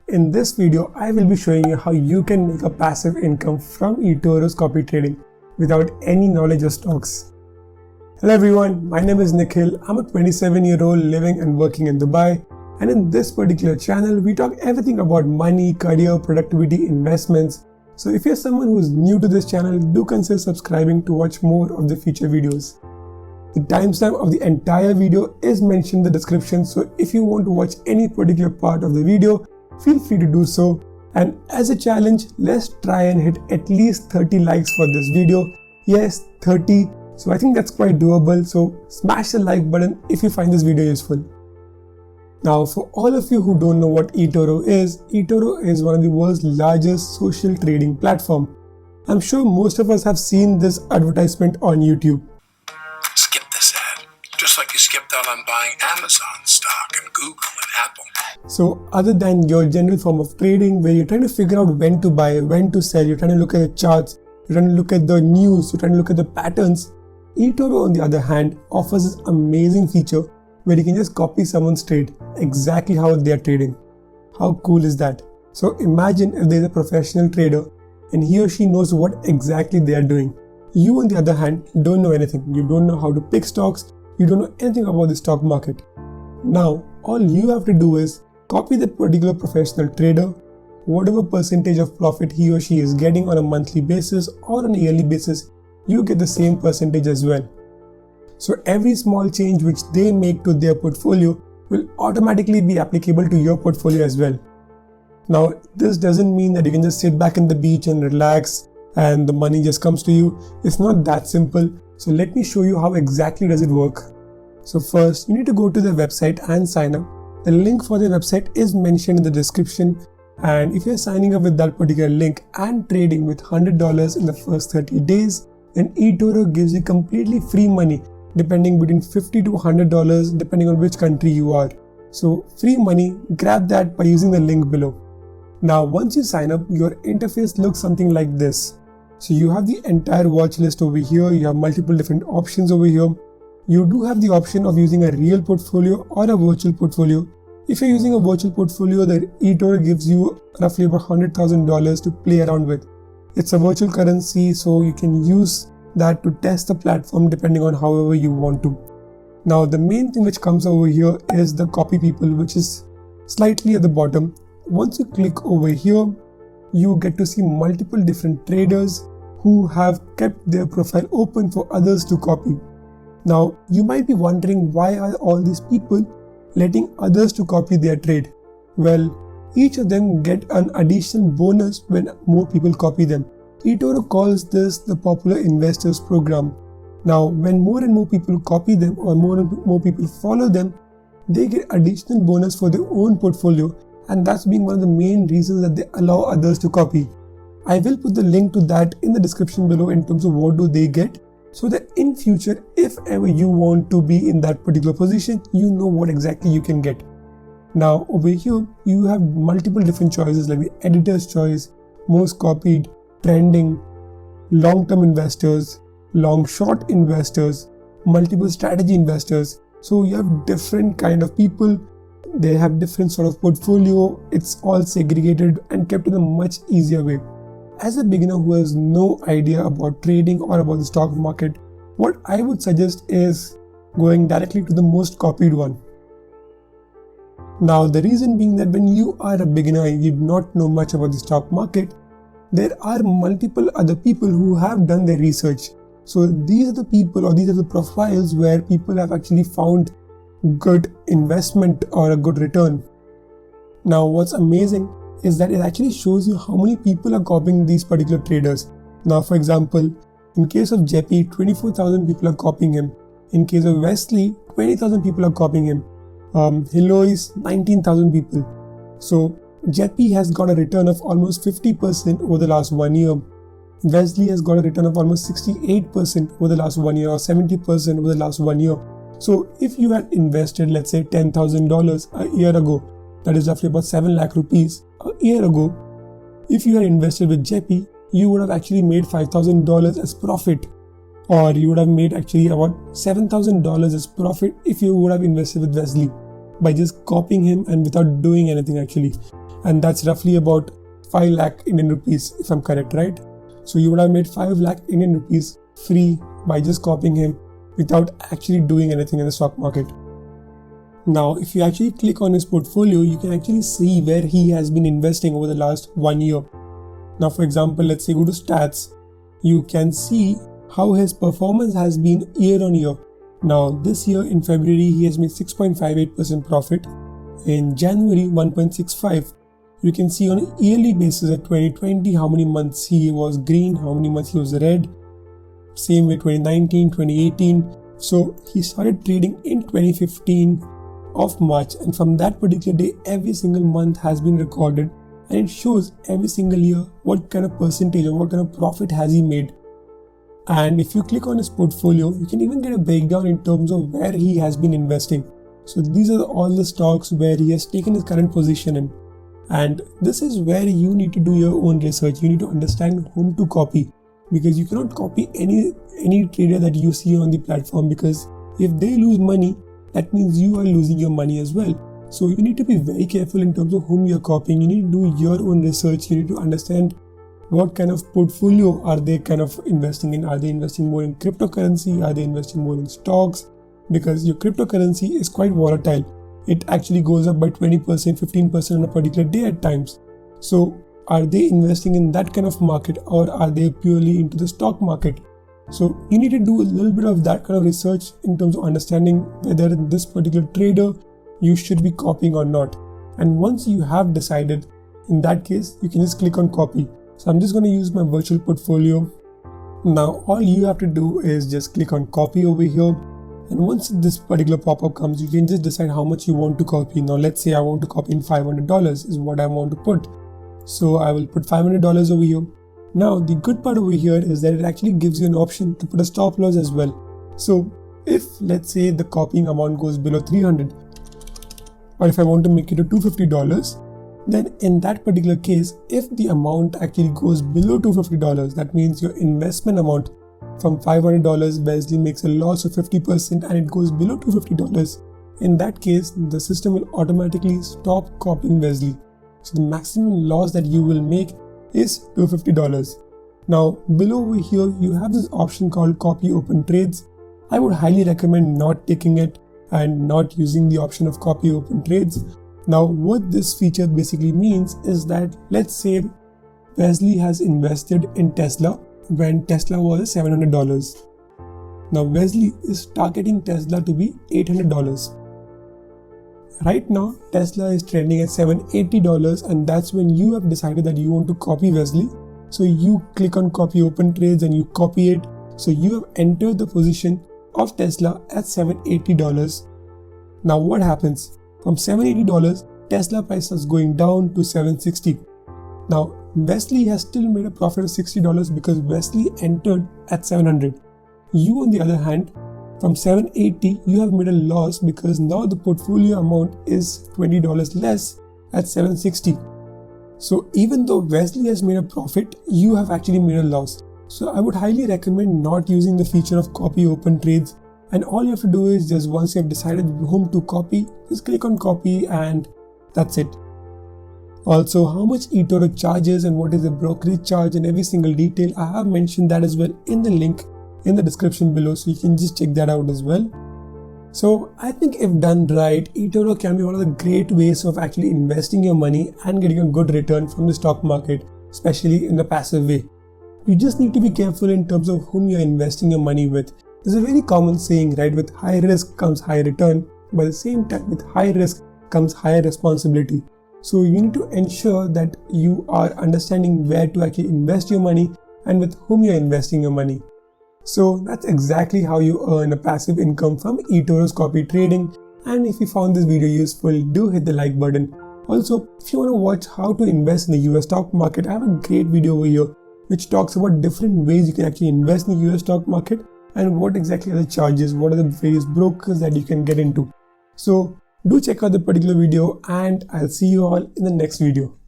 In this video, I will be showing you how you can make a passive income from eToro's copy trading without any knowledge of stocks. Hello everyone, my name is Nikhil. I'm a 27-year-old living and working in Dubai, and in this particular channel, we talk everything about money, career, productivity, investments. So if you're someone who is new to this channel, do consider subscribing to watch more of the future videos. The timestamp of the entire video is mentioned in the description, so if you want to watch any particular part of the video, feel free to do so. And as a challenge, let's try and hit at least 30 likes for this video. Yes, 30. So I think that's quite doable. So smash the like button if you find this video useful. Now, for all of you who don't know what eToro is one of the world's largest social trading platform. I'm sure most of us have seen this advertisement on YouTube. Skip this ad, just like you skipped out on buying Amazon stock and Google and Apple. So other than your general form of trading where you're trying to figure out when to buy, when to sell, you're trying to look at the charts, you're trying to look at the news, you're trying to look at the patterns, eToro on the other hand offers this amazing feature where you can just copy someone's trade, exactly how they are trading. How cool is that? So imagine if there's a professional trader and he or she knows what exactly they are doing. You on the other hand don't know anything. You don't know how to pick stocks, you don't know anything about the stock market. Now, all you have to do is copy that particular professional trader, whatever percentage of profit he or she is getting on a monthly basis or on a yearly basis, you get the same percentage as well. So every small change which they make to their portfolio will automatically be applicable to your portfolio as well. Now, this doesn't mean that you can just sit back in the beach and relax and the money just comes to you. It's not that simple. So let me show you how exactly does it work. So first, you need to go to the website and sign up. The link for the website is mentioned in the description, and if you're signing up with that particular link and trading with $100 in the first 30 days, then eToro gives you completely free money depending between $50 to $100 depending on which country you are. So free money, grab that by using the link below. Now once you sign up, your interface looks something like this. So you have the entire watch list over here, you have multiple different options over here. You do have the option of using a real portfolio or a virtual portfolio. If you're using a virtual portfolio, the eToro gives you roughly about $100,000 to play around with. It's a virtual currency, so you can use that to test the platform depending on however you want to. Now, the main thing which comes over here is the copy people, which is slightly at the bottom. Once you click over here, you get to see multiple different traders who have kept their profile open for others to copy. Now, you might be wondering why are all these people letting others to copy their trade? Well, each of them get an additional bonus when more people copy them. eToro calls this the Popular Investors Program. Now, when more and more people copy them or more and more people follow them, they get additional bonus for their own portfolio, and that's been one of the main reasons that they allow others to copy. I will put the link to that in the description below in terms of what do they get, so that in future, if ever you want to be in that particular position, you know what exactly you can get. Now over here, you have multiple different choices like the editor's choice, most copied, trending, long-term investors, long-short investors, multiple strategy investors. So you have different kind of people. They have different sort of portfolio. It's all segregated and kept in a much easier way. As a beginner who has no idea about trading or about the stock market, what I would suggest is going directly to the most copied one. Now, the reason being that when you are a beginner and you do not know much about the stock market, there are multiple other people who have done their research. So these are the people or these are the profiles where people have actually found good investment or a good return. Now, what's amazing is that it actually shows you how many people are copying these particular traders. Now, for example, in case of Jeppy, 24,000 people are copying him. In case of Wesley, 20,000 people are copying him. Hilois, 19,000 people. So Jeppy has got a return of almost 50% over the last 1 year. Wesley has got a return of almost 68% over the last 1 year or 70% over the last 1 year. So if you had invested, let's say $10,000 a year ago, that is roughly about 7 lakh rupees a year ago, if you had invested with Jeppy, you would have actually made $5,000 as profit, or you would have made actually about $7,000 as profit if you would have invested with Wesley by just copying him and without doing anything actually. and that's roughly about 5 lakh Indian rupees if I'm correct, right? So you would have made 5 lakh Indian rupees free by just copying him without actually doing anything in the stock market. Now, if you actually click on his portfolio, you can actually see where he has been investing over the last 1 year. Now, for example, let's say go to stats. You can see how his performance has been year on year. Now, this year in February, he has made 6.58% profit. In January, 1.65. You can see on a yearly basis at 2020 how many months he was green, how many months he was red. Same with 2019, 2018. So he started trading in 2015 of March, and from that particular day, every single month has been recorded, and it shows every single year what kind of percentage or what kind of profit has he made. And if you click on his portfolio, you can even get a breakdown in terms of where he has been investing. So these are all the stocks where he has taken his current position in. And this is where you need to do your own research. You need to understand whom to copy, because you cannot copy any trader that you see on the platform, because if they lose money, that means you are losing your money as well. So you need to be very careful in terms of whom you're copying. You need to do your own research. You need to understand what kind of portfolio are they kind of investing in. Are they investing more in cryptocurrency? Are they investing more in stocks? Because your cryptocurrency is quite volatile. It actually goes up by 20%, 15% on a particular day at times. So are they investing in that kind of market, or are they purely into the stock market? So you need to do a little bit of that kind of research in terms of understanding whether this particular trader you should be copying or not. And once you have decided, in that case, you can just click on copy. So I'm just going to use my virtual portfolio. Now all you have to do is just click on copy over here. And once this particular pop-up comes, you can just decide how much you want to copy. Now let's say I want to copy in $500 is what I want to put. So I will put $500 over here. Now the good part over here is that it actually gives you an option to put a stop loss as well. So if let's say the copying amount goes below 300, or if I want to make it to $250, then in that particular case, if the amount actually goes below $250, that means your investment amount from $500, Vezly makes a loss of 50% and it goes below $250. In that case, the system will automatically stop copying Vezly. So the maximum loss that you will make is $250. Now below over here, you have this option called copy open trades. I would highly recommend not taking it and not using the option of copy open trades. Now what this feature basically means is that, let's say Vezly has invested in Tesla when Tesla was $700. Now Vezly is targeting Tesla to be $800. Right now Tesla is trending at $780, and that's when you have decided that you want to copy Vezly. So you click on copy open trades and you copy it. So you have entered the position of Tesla at $780. Now what happens? From $780, Tesla price is going down to $760. Now Vezly has still made a profit of $60 because Vezly entered at $700. You on the other hand, from $780, you have made a loss because now the portfolio amount is $20 less at $760. So even though Vezly has made a profit, you have actually made a loss. So I would highly recommend not using the feature of copy open trades. And all you have to do is just once you have decided whom to copy, just click on copy and that's it. Also, how much eToro charges and what is the brokerage charge and every single detail, I have mentioned that as well in the link in the description below, so you can just check that out as well. So I think if done right, eToro can be one of the great ways of actually investing your money and getting a good return from the stock market, especially in a passive way. You just need to be careful in terms of whom you're investing your money with. There's a very common saying, right? With high risk comes high return, but at the same time with high risk comes higher responsibility. So you need to ensure that you are understanding where to actually invest your money and with whom you're investing your money. So that's exactly how you earn a passive income from eToro's copy trading. And if you found this video useful, do hit the like button. Also, if you want to watch how to invest in the US stock market, I have a great video over here which talks about different ways you can actually invest in the US stock market and what exactly are the charges, what are the various brokers that you can get into. So do check out the particular video and I'll see you all in the next video.